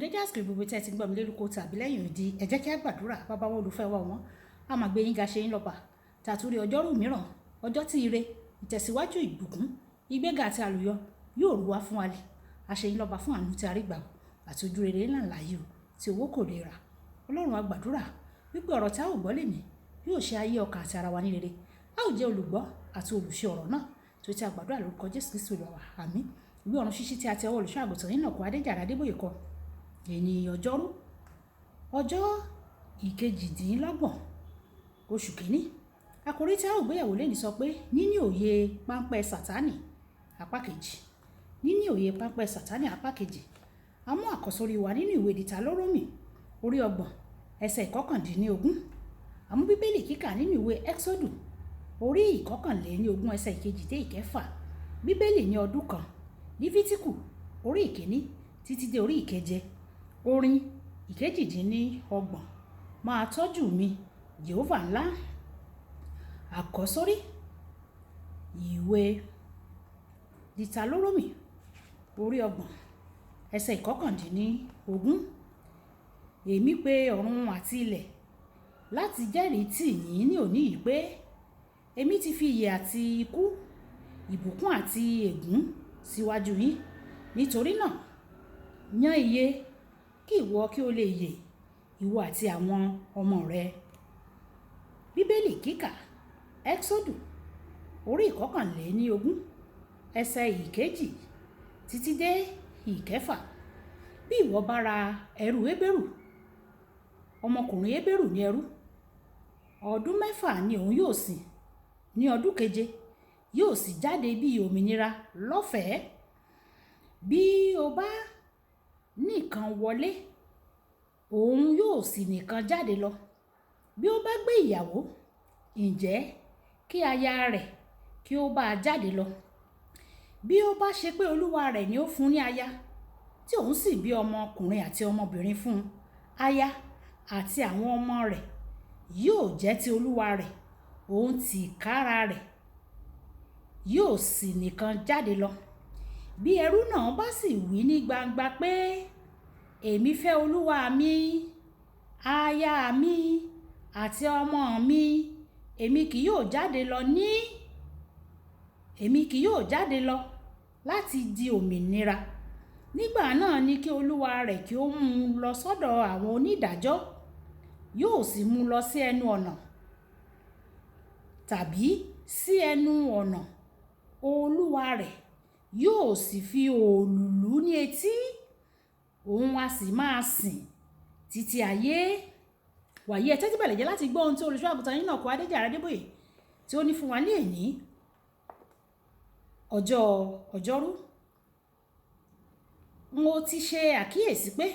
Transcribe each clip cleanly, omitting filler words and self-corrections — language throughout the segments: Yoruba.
dédé àsìkò gbogbo tí ẹ ti gbọ́ mi lórúkọ tàbí lẹ́yìn òdi ẹ jẹ́ kí á gbàdúrà bàbá wọn olùfẹ́ wa wọn a máa gbé yín ga ṣe yín lọ́ba tàtúrí ọjọ́rú mìíràn ọjọ́ tí ire ìtẹ̀síwájú ìbùkún ìgbéga àti àlùyọ yóò rú wá fún wa lè àṣeyín lọ́ba fún àánú tí a rí gbà àti ojú rere ńláńlá yìí tí owó kò lè rà ọlọ́run a gbàdúrà wípé ọ̀rọ̀ tí a ò gbọ́ lè ní yóò ṣe ayé ọkàn àti ara wa ní rere a ò jẹ́ olùgbọ́ àti olùṣe ọ̀rọ̀ náà tó ti a gbàdúrà lórúkọ Jésù Kristi Olúwa àmín ìwé ọ̀run ṣíṣí tí a ti ọwọ́ olùṣọ́ àgùntàn yìí náà kó Adéjàre Adébóyè kọ èní ọjọ́rú ọjọ́ ìkejìdínlọ́gbọ̀n oṣù kìíní àkòrí tí a ò gbéyàwó lẹ́ni sọ pé níní òye páńpẹ́ sátánì apá kejì níní òye páńpẹ́ sátánì apá kejì a mú àkọ́sórí wa nínú ìwé Dìtàlórómì orí 30 ẹsẹ̀ 19 a mú bíbélì kíkà nínú ìwé Ẹ́kísódù orí 21 ẹsẹ̀ 2 dé 6 bíbélì ní ọdún kan Lífítíkù orí 1 títí dé orí 7 orin 28 máa tọ́jú mi Jèhófà ńlá àkọ́sórí ìwé Dìtàlórómì orí 30 ẹsẹ̀ 19 èmi pè ọ̀run àti ilẹ̀ láti jẹ́rìí tì yín ní òní yìí pé èmi ti fi ìyè àti ikú ìbùkún àti ègún síwájú yín nítorí náà yan ìyè kí ìwọ kí o lè yè ìwọ àti àwọn ọmọ rẹ. Bíbélì kíkà Ẹ́kísódù orí 21 ẹsẹ̀ 1 títí dé 6 bí ìwọ bá ra ẹrú Hébérù ọmọkùnrin Hébérù ní ẹrú ọdún 6 ni òun yóò sìn ní ọdún 7 yóò sì jáde bí òmìnira lọ́fẹ̀ẹ́ bí o bá nìkan wọlé òun yóò sì nìkan jáde lọ bí ó bá gbé ìyàwó ǹjẹ́ kí aya rẹ̀ kí ó bá jáde lọ bí ó bá ṣe pé olúwa rẹ̀ ni ó fún ní aya tí òun sì bí ọmọkùnrin àti ọmọbìnrin fún aya àti àwọn ọmọ rẹ̀ yóò jẹ́ ti olúwa rẹ̀ òun tìkára rẹ̀ yóò sì nìkan jáde lọ bí ẹrú náà bá sì wí ní gbangba pé èmi fẹ́ olúwa mi aya mi àti ọmọ mi èmi kì yóò jáde lọ láti di òmìnira nígbà náà ni kí olúwa rẹ̀ kí ó mú un lọ sọ́dọ̀ àwọn onídàájọ́ yóò sì mú un lọ sí ẹnu ọ̀nà tàbí sí ẹnu ọ̀nà olúwa rẹ̀ yóò sì fi òòlù lù ní etí òun a sì máa sìn títí ayé. Wàyí ẹ tẹ́tí bẹ̀lẹ̀ jẹ́ láti gbọ́ ohun tí olùṣọ́ àgùntàn yín náà kó Adéjàre Adébóyè tí ó ní fún wa ní èní ọjọ́ ọjọ́rú. Mo ti ṣe àkíyèsí pé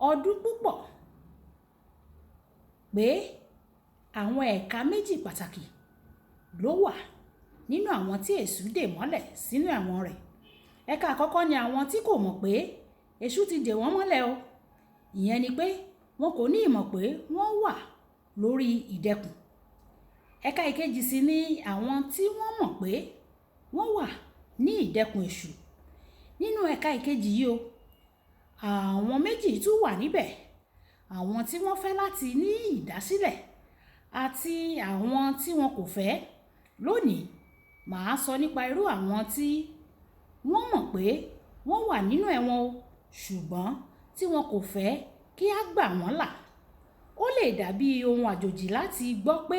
ọdún púpọ̀ pé àwọn ẹ̀ka méjì pàtàkì ló wà nínú àwọn tí èṣù dè mọ́lẹ̀ sínú ẹ̀wọ̀n rẹ̀. Ẹ̀ka àkọ́kọ́ ni àwọn tí kò mọ̀ pé èṣù ti dè wọ́n mọ́lẹ̀ o. Ìyẹn ni pé wọn kò ní ìmọ̀ pé wọ́n wà lórí ìdẹkùn. Ẹ̀ka ìkejì sì ni àwọn tí wọ́n mọ̀ pé wọ́n wà ní ìdẹkùn èṣù. Nínú ẹ̀ka ìkejì yìí o àwọn méjì tún wà níbẹ̀ àwọn tí wọ́n fẹ́ láti ní ìdásílẹ̀ àti àwọn tí wọn kò fẹ́. Lónìí màá sọ nípa irú àwọn tí wọ́n mọ̀ pé wọ́n wà nínú ẹ̀wọ̀n o ṣùgbọ́n tí wọn kò fẹ́ kí á gbà wọ́n là. Ó lè dàbí ohun àjòjì láti gbọ́ pé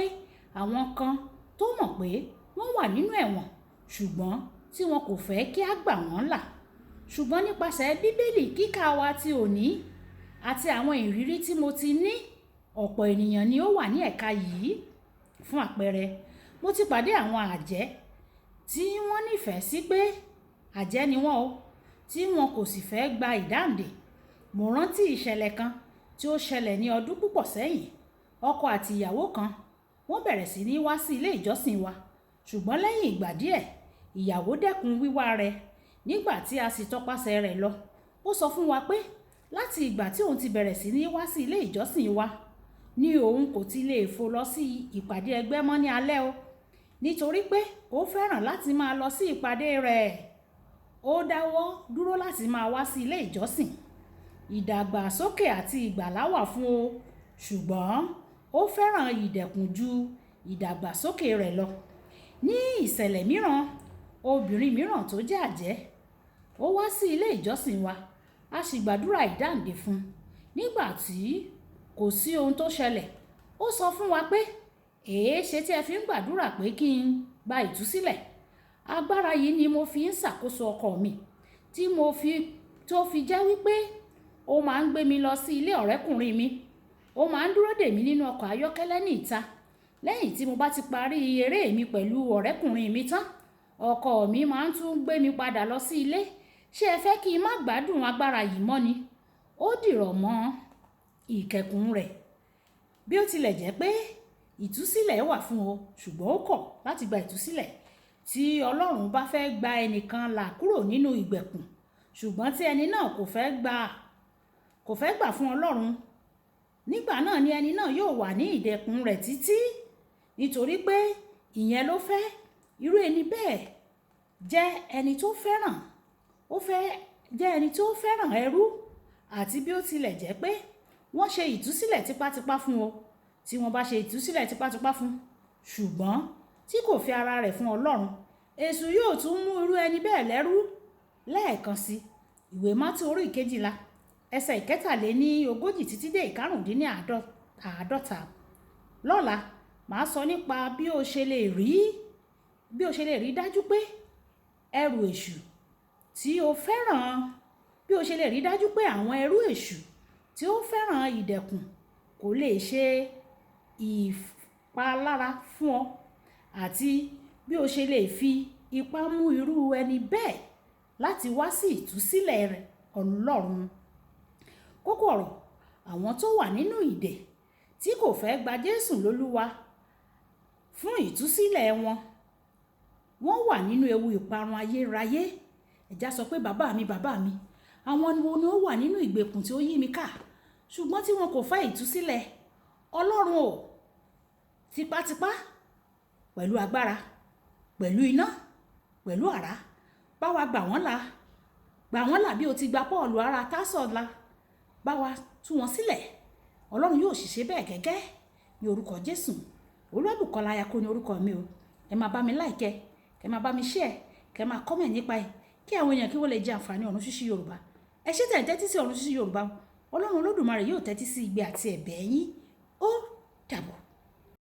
àwọn kan tó mọ̀ pé wọ́n wà nínú ẹ̀wọ̀n ṣùgbọ́n tí wọn kò fẹ́ kí á gbà wọ́n là. Ṣùgbọ́n nípasẹ̀ bíbélì kíkà wa ti òní àti àwọn ìrírí tí mo ti ní ọ̀pọ̀ ènìyàn ni ó wà ní ẹ̀ka yìí. Fún àpẹẹrẹ mo ti pàdé àwọn àjẹ́ tí wọ́n nífẹ̀ẹ́ sí pé àjẹ́ ni wọ́n o tí wọn kò sì fẹ́ gba ìdáǹdè. Mo rántí ìṣẹ̀lẹ̀ kan tí ó ṣẹlẹ̀ ní ọdún púpọ̀ sẹ́yìn. Ọkọ àti ìyàwó kan wọ́n bẹ̀rẹ̀ sí ní wá sí ilé ìjọsìn wa ṣùgbọ́n lẹ́yìn ìgbà díẹ̀ ìyàwó dẹ́kun wíwá rẹ̀. Nígbà tí a sì tọpasẹ̀ rẹ̀ lọ ó sọ fún wa pé láti ìgbà tí òun ti bẹ̀rẹ̀ sí ní wá sí ilé ìjọsìn wa ni òun kò ti lè fò lọ sí ìpàdé ẹgbẹ́ mọ́ ní alẹ́ o nítorí pé ó fẹ́ràn láti máa lọ sí ìpàdé rẹ̀. ó dáwọ́ dúró láti máa wá sí ilé ìjọsìn. Ìdàgbàsókè àti ìgbàlà wà fún o, ṣùgbọ́n ó fẹ́ràn ìdẹ̀kùn ju ìdàgbàsókè rẹ̀ lọ. Ní ìṣẹ̀lẹ̀ mìíràn, obìnrin mìíràn tó jẹ́ àjẹ́, ó wá sí ilé ìjọsìn wa, a sì gbàdúrà ìdáǹdè fún un. Nígbà tí kò sí ohun tó ṣẹlẹ̀, ó sọ fún wa pé, èéṣe tí ẹ fi ń gbàdúrà pé kí n gba ìtúsílẹ̀? Agbára yìí ni mo fi ń ṣàkóso ọkọ mi, tó fi jẹ́ wípé ó máa ń gbé mi lọ sí ilé ọ̀rẹ́kùnrin mi. Ó máa ń dúró dè mí nínú ọkọ̀ ayọ́kẹ́lẹ́ ní ìta. Lẹ́yìn tí mo bá ti parí eré mi pẹ̀lú ọ̀rẹ́kùnrin mi tán, ọkọ mi máa ń tún gbé mi padà lọ sí ilé. Ṣé ẹ fẹ́ kí n má gbádùn agbára yìí mọ́ ni? Ó dìrọ̀ mọ́ ìkẹkùn rẹ̀. Bí ó tilẹ̀ jẹ́ pé ìtúsílẹ̀ wà fún o, ṣùgbọ́n ó kọ̀ láti gba ìtúsílẹ̀. Tí Ọlọ́run bá fẹ́ gba ẹnìkan là kúrò nínú ìgbèkùn, ṣùgbọ́n tí ẹni náà kò fẹ́ gbà fún Ọlọ́run, nígbà náà ni ẹni náà yóò wà ní ìdẹ̀kùn rẹ̀ títí, nítorí pé ìyẹn ló fẹ́. Irú ẹni bẹ́ẹ̀ jẹ́ ẹni tó fẹ́ràn, jẹ́ ẹni tó fẹ́ràn ẹrú. Àti bí ó tilẹ̀ jẹ́ pé wọ́n ṣe ìtúsílẹ̀ tipátipá fún o, tí wọ́n bá ṣe ìtúsílẹ̀ tipátipá fún, ṣùgbọ́n tí kò fi ara rẹ̀ fún Ọlọ́run, èṣù yóò tún mú irú ẹni bẹ́ẹ̀ lẹ́rú lẹ́ẹ̀kan sí. Ìwé Mátíù orí 12 ẹsẹ̀ 41 títí dé 45. Lọ́la, màá sọ nípa bí o ṣe lè rí dájú pé ẹrù èṣù tí o fẹ́ràn, bí o ṣe lè rí dájú pé àwọn ẹrú èṣù tí ó fẹ́ràn ìdẹ̀kùn kò lè ṣe ìpalára fún ọ, àti bí o ṣe lè fi ipá mú irú ẹni bẹ́ẹ̀ láti wá sí ìtúsílẹ̀ rẹ̀ Ọlọ́run. Kókó ọ̀rọ̀: àwọn tó wà nínú ìdè tí kò fẹ́ gba Jésù lólúwa fún ìtúsílẹ̀ wọn, wọ́n wà nínú ewu ìparun ayérayé. Ẹ̀já sọ pé bàbá mi, àwọn ni ó wà nínú ìgbèkùn tí ó yí mi ká, ṣùgbọ́n tí wọn kò fẹ́ ìtúsílẹ̀. Ọlọ́run o, tipátipá, pẹ̀lú agbára, pẹ̀lú iná, pẹ̀lú àrá, bá wa gbà wọ́n là bí o ti gba Pọ́ọ̀lù ará Tásọ̀ là. Bá wa tú wọn sílẹ̀. Ọlọ́run yóò sì ṣe bẹ́ẹ̀ gẹ́gẹ́ ní orúkọ Jésù. Olúwabùkọ́lá Ayako ní orúkọ mi o. Ẹ máa bá mi like, kẹ máa bá mi share, kẹ máa comment nípa ẹ̀, kí àwọn èèyàn kí wọ́n lè jẹ àǹfààní Ọ̀run Ṣíṣí Yorùbá. Ẹ ṣé tẹ́ ń tẹ́tí sí Ọ̀run Ṣíṣí Yorùbá. Ọlọ́run Olódùmarè yóò tẹ́tí sí igbe àti ẹ̀bẹ̀ yín. Ó dàbọ̀.